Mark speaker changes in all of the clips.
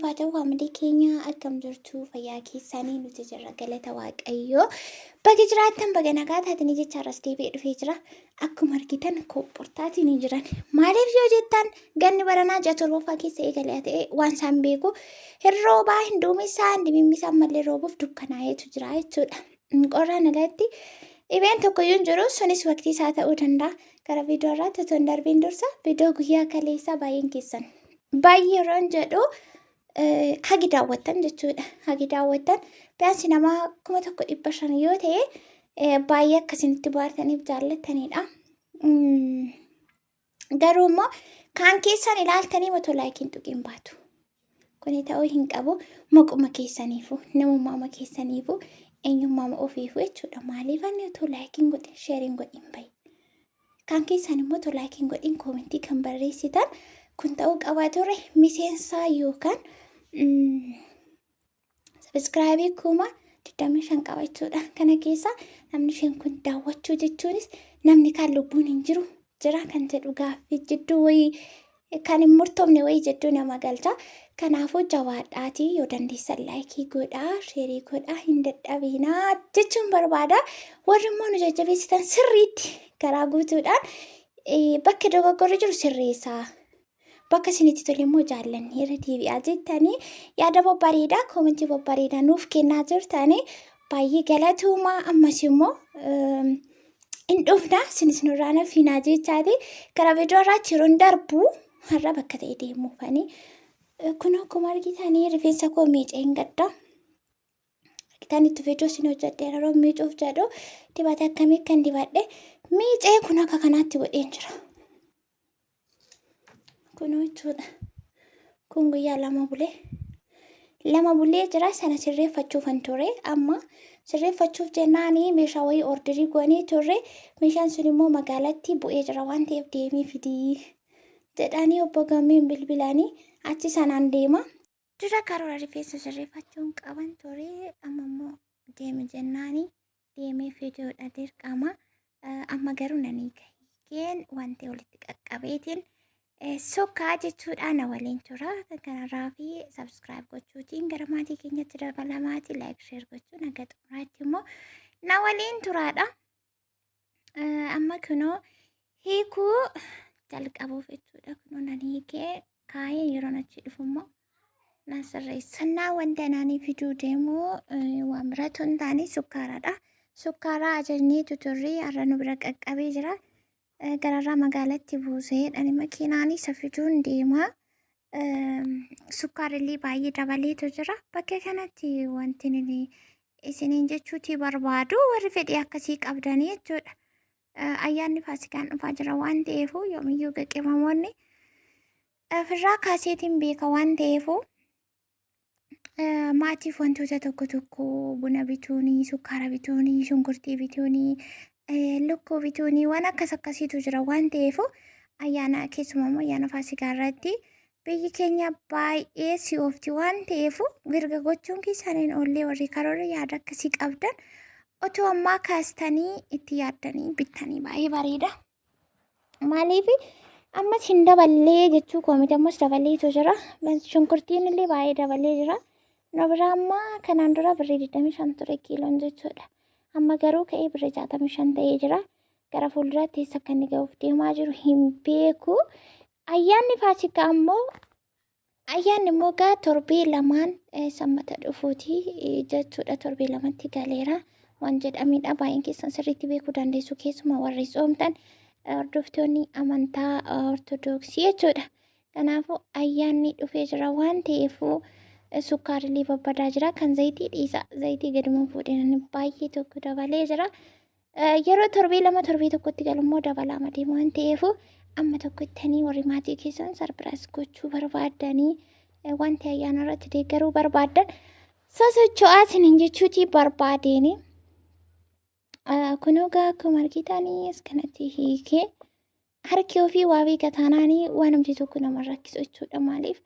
Speaker 1: Waata waamilii keenya akkam jirtu fayyaa keessanii nuti jirra galata waaqayyoo. Bakki jiraattan baga nagaa taatanii jecha irras deebi'ee dhufee jira. Akkuma argitan kopportaatiin jiran. Maaliif yoo jettan ganni baranaa ji'a torbaffaa keessa eegalee ta'e waan isaan beeku hin roobaa hin duumessaa hin dimimmisaa ammallee roobuuf dukkanaa'eetu jira jechuudha. Qorraan alatti dhibeen tokkoyyuu hin jiru sunis waqtii isaa ta'uu danda'a. Gara viidiyoo irratti otoo hin darbiin dursa viidiyoo guyyaa kaleessaa baay'een keessan. Baay'ee yeroo hin jedhu hagi daawwattan jechuudha. Hagi daawwattan biyaansi namaa 1,500 yoo ta'e baay'ee akkasinitti baartaniif jaallatanidha. Garuu immoo kaan keessan ilaaltanii otoo laayikiin tuqiin baatu. Kuni ta'uu hin qabu. Maquma keessaniifu, namummaa keessaniifu, eenyummaa ofiifu jechuudha. Maaliif ani otoo laayikiin godhin, sheeriin godhin bayi. Kaan keessan immoo otoo laayikiin godhin koomentii kan barreessitan kun ta'uu qaba ture miseensaa yookaan sabiskiraayibii kuma 25 qaba jechuudha. Kana keessa namni 5 kun daawwachuu jechuunis namni kaan lubbuun hin jiru jira kan jedhu gaaffii jidduu wayii kan hin murtoofne wayii jidduu nama galcha. Kanaafuu jawaadhaatii yoo dandeessan laayikii godhaa, sheerii godhaa, hin dadhabinaa jechuun barbaada. Warri immoo nu jajjabeessitan sirriitti garaa guutuudhaan bakka dogoggorri jiru sirreessaa. Bakka isinitti tole immoo jaallanni irra deebi'aa jettanii yaada babbareedaa koomentii babbareedaa nuuf kennaa jirtanii baay'ee galatuumaa. Ammas immoo hin dhufna isinis nurraa nafiinaa jechaati. Gara viidiyoo irratti yeroo darbu har'a bakka ta'e deemuufanii kun akkuma argitanii rifeensa koo miicee hin gadda. Argitanitti viidiyoo isin hojjedhe yeroo miicuuf jedhu dibata akkamii kan dibadhe miicee kun akka kanaatti godheen jira. Kunoo jechuudha. Kun guyyaa lama bulee jira sana sirreeffachuufan ture. Amma sirreeffachuuf jennaanii meeshaa wayii orderii goonee turre meeshaan sun immoo magaalatti bu'ee jira waan ta'eef deemee fidii jedhanii obbo Gammeen bilbilanii achi sanaan deema. Dura karoora rifeensa sirreeffachuun qaban ture amma immoo deemi jennaanii deemee fiduudha dirqama. Amma garuu nanii gaheen wanti walitti qaqqabeetiin. Sokkaa jechuudha na waliin tura. Kanarraa fi sabiskiraayib gochuutiin gara maatii keenyatti dabalamaati laayik sheer gochuun akka xumuraatti immoo na waliin turaadha. Amma kunoo hiikuu jalqabuuf jechuudha. Kunoo nan hiikee kaayee yeroo achi dhufu immoo na sirreessannaa wanta naanii fiduu deemu waan biratu hin taane sukkaaradha. Sukkaaraa ajajnee tuturrii har'a nu bira qaqqabee jira. Gararraa magaalatti buusee dhani makiinaan isa fiduun deema. Sukkaarillee baay'ee dabaleetu jira. Bakka kanatti wanti isiniin jechuuti barbaadu warri fedhii akkasii qabdanii jechuudha. Ayyaanni Faasikaan dhufaa jira waan ta'eefu yoomiyyuu qaqqabamoonni ofirraa kaaseetiin beeka waan ta'eefu maatiif wantoota tokko buna bituunii, sukkaara bituunii, shunkurtii bituunii. Lukkuu bituunii waan akkasiitu jira waan ta'eef ayyaana keessumaa ayyaana Faasikaa irratti biyyi keenya baay'ee si'oofti waan ta'eef mirga gochuun keessaniin ollee warri karoora yaada akkasii qabdan otoo ammaa kaastanii itti yaaddanii bittanii baay'ee bareeda. Maaliif ammas hin daballee jechuu koomiti ammas dabaleetu jira. Shunkurtiin illee baay'ee dabalee jira. Nu biraa ammaa kanaan dura birrii 25 ture kiiloon jechuudha. Amma garuu ka'ee birrii 65 ta'ee jira. Gara fuulduraatti eessa akka inni ga'uuf deemaa jiru hin beeku. Ayyaanni Faasikaa immoo gaa torbee lamaan sammata dhufuuti jechuudha. Torbee lamatti galeera waan jedhamedha. Baay'een keessan sirriitti beekuu dandeessu keessumaa warri soomtan hordoftoonni amantaa ortodoksii jechuudha. Kanaafuu ayyaanni dhufee jira waan ta'eefuu sukkaarillee babbadaa jira. Kan zayitii dhiisa. Zayitii gadumaan fuudhanii baay'ee tokko dabalee jira. Yeroo torbee lama torbee tokkotti galummoo dabalama deemu waan ta'eefu amma tokkottanii warri maatii keessan sarpiraayis gochuu barbaadanii wanti ayyaana irratti deeggaruu barbaadan sosocho'aa isiniin jechuuti barbaadeeni. Kunoo gaa akkuma argitanii as kanatti hiikee harki ofii waabii gataanaanii waan namti tokko nama rakkisu jechuudha. Maaliif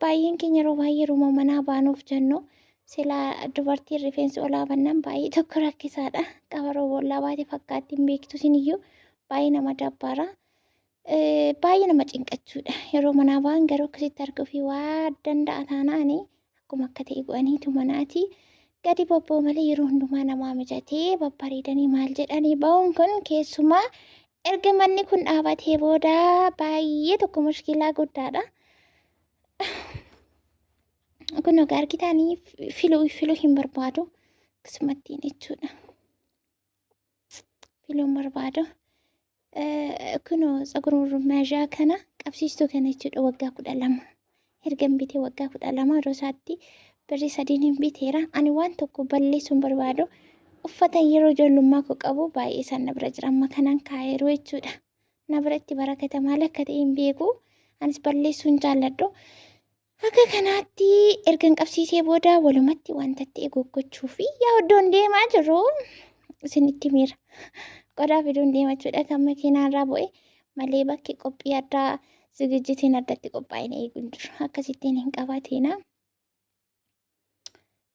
Speaker 1: baay'een keenya yeroo baay'ee ruma manaa baanuuf jennu silaa dubartiin rifeensi olaa bannaan baay'ee tokko rakkisaadha. Qabaroo boollaa baate fakkaatti hin beektu isiniyyuu baay'ee nama dabbaara. baay'ee nama cinqachuudha. Yeroo manaa ba'an garuu akkasitti arguu fi waa danda'a taanaani akkuma akka ta'e go'aniitu manaatii gadi bobba'u malee yeroo hundumaa namaa mijatee babbareedanii maal jedhanii ba'uun kun keessumaa erga manni kun dhaabatee booda baay'ee tokko mushkilaa guddaadha. Kun egaa argitanii filuu hin barbaadu akkasumattiin jechuudha. Filuu hin barbaadu. Kunoo tsagura meeshaa kana qabsiistuu kana jechuudha waggaa 12 ergan bitee waggaa 12 yeroo isaatti birrii 3 hin biteera. Ani waan tokko balleessuu hin barbaadu. Uffata yeroo ijoollummaa koo qabu baay'ee isaan na bira jira. Amma kanaan kaa'eeru jechuudha. Na biratti barakata maal akka ta'e hin beeku. Anis balleessuu hin jaalladhu. Akka kanaatti ergan qabsiisee booda walumatti wanta ta'e goggochuu fi yaa iddoon deemaa jiru isinitti miira. Qodaa fiduun deema jechuudha kan makiinaarraa bu'e malee bakki qophii addaa zigijjitiin addatti qophaa'in eeguun jiru. Akkasittiin hin qabateena.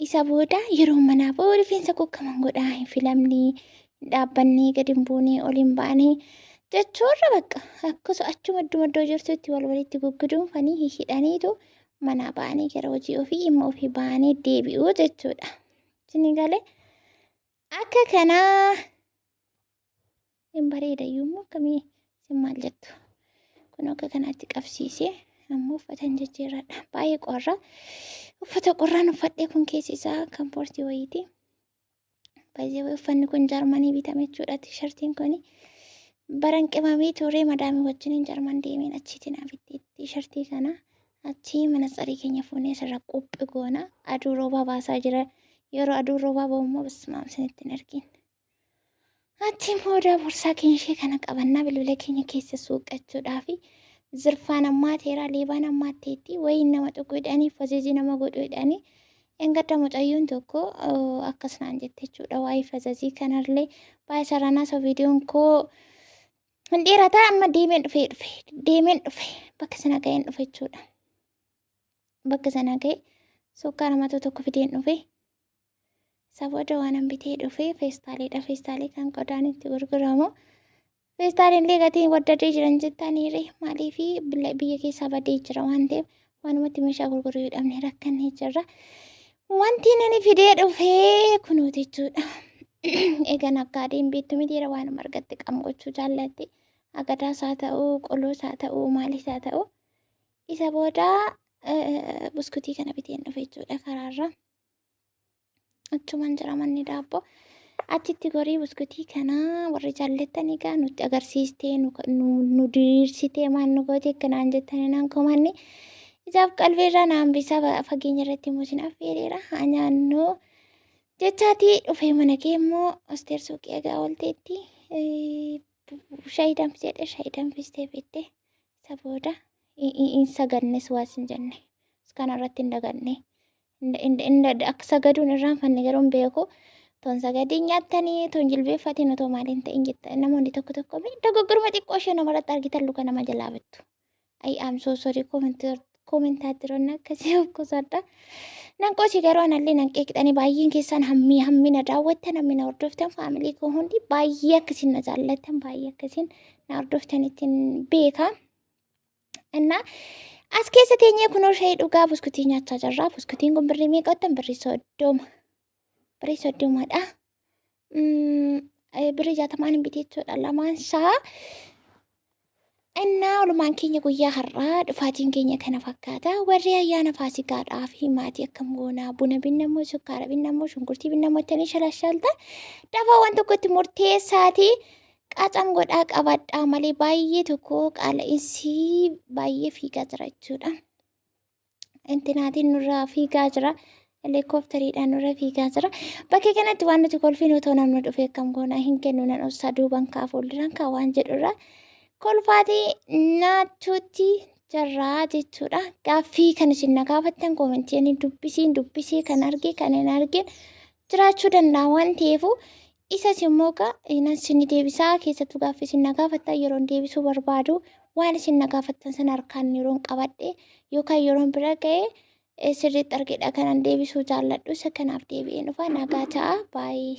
Speaker 1: Isa booda yeroo manaa ba'u rifeensa koo kaman godhaa hin filamne dhaabbanni gadi hin buune ol hin baane jechuurra bakka akkasuma achuma iddoo jirtutti walitti gugguduunfanii hidhaniitu manaa ba'anii gara hojii ofii dhimma ofii ba'anii deebi'uu jechuudha. Isin galee akka kanaa hin bareedayyuu akkamii isin maal jettu? Kun akka kanaatti qabsiisee ammoo uffata hin jijjiirradha. Baay'ee qorra. Uffata qorraan uffadhee kun keessi isaa kan poortii wayiiti. Baay'ee uffanni kun Jarmanii bitame jechuudha. Tiishartiin kun baran qimamee turee madaamii wajjin Jarman deemeen achitti naaf itti tiishartii kana achi manatsarii keenya fuunee asirra qophi goona. Aduu roobaa baasaa jira. Yeroo aduu roobaa ba'ummoo bismaam isinitti hin argin. Achi booda boorsaa keenya ishee kana qabannaa bilbila keenya keessa suuqachuudhaafi zirfaan ammaa teeraa leebaan ammaa teetti wayiin nama tokko hidhanii fazazii nama godhu hidhanii engadda mucayyuun tokko akkas naan jette jechuudha. Waa'ee fazazii kanallee baay'ee saranaa isa viidiyoon koo hin dheerataa amma deemeen dhufe bakka sana ga'een dhufe jechuudha. Bakka sana ga'e sukkaara mataa tokko fideen dhufe. Isa booda waan hambitee dhufe feestaaliidha. Feestaalii kan qodaan itti gurguramu. Feestaaliin illee gatiin waddadee jiran jettaniire maaliif biyya keessaa badee jira waan ta'eef waanumatti meeshaa gurguruu dhabne rakkannee jirra. Wanti nani fidee dhufee kunuuti jechuudha. Egaa naggaadeen beektu mitiira waan argatte qabu gochuu jaallatte. Agadaas haa ta'uu, qoloos haa ta'uu, maalis haa ta'uu. Isa booda buskutii kana biteen dhufe jechuudha karaarra. Achumaan jira manni daabboo. Achitti gorii buskutii kana warri jaallattan egaa nutti agarsiistee nu diriirsitee maal nu goote akkanaan jettanii naan komanne. Isaaf qalbeerraa naan bisaa fageenya irratti immoo isin affeereera. Haa nyaannoo jechaati dhufee mana kee immoo Asteer Suuqii egaa oolteetti shaayii danfiseedha. Shaayii danfistee fiddee isa booda hin sagannes waas hin jenne. Kanarratti hin daganne. Akka sagaduun irraanfanne garuu hin beeku. Toon sagadii nyaattanii toon jilbeeffatiin otoo maaliin ta'in jetta namoonni tokko dogoggoruma xiqqoo ishee namarratti argitan luka nama jalaa bittu. Am so sorry koomentaatiroonni akkasii of qusadha. Nanqoosi garuu anallee nanqee qixanii baay'een keessaan hammina daawwattan hammina hordoftan faamilii koo hundi baay'ee akkasiin na jaallattan baay'ee akkasiin na hordoftan ittiin beeka. Innaa as keessa teenyee kunoo shaayii dhugaa buskutii nyaachaa jirra. Buskutiin kun birrii meeqa ottan birrii 30. Birrii 30dha. Birrii 60 hin bitee jechuudha lamaan isaa. Innaa walumaan keenya guyyaa har'aa dhufaatiin keenya kana fakkaata. Warri ayyaana faasikaadhaa fi maatii akkam goonaa buna binnamoo sukkaara binnamoo shunkurtii binnamoo ittanii shalashaltan dafaa waan tokkotti murteessaati. Qaacam godhaa qabadhaa malee baay'ee tokko qaala'insi baay'ee fiigaa jira jechuudha. Intinaatiin nurraa fiigaa jira. Helikooftariidhaan nurra fiigaa jira. Bakka kanatti waan nuti kolfiin otoo namni dhufee akkam goonaa hin kennu nan obsaa duuban kaa fuulduran kaa waan jedhurra. Kolfaatii naachuutti jirraa jechuudha. Gaaffii kan isin na gaafattan koomentiin dubbisii kan arge kan hin argin jiraachuu danda'a waan ta'eefu isas immoo isin deebisaa keessattuu gaaffii isin na gaafattan yeroon deebisuu barbaadu waan isin na gaafattan sana harkaan yeroon qabadhe yookaan yeroon bira ga'e sirriitti argedha kanan deebisuu jaalladhu isa kanaaf deebi'ee dhufa nagaa ta'a baay'ee.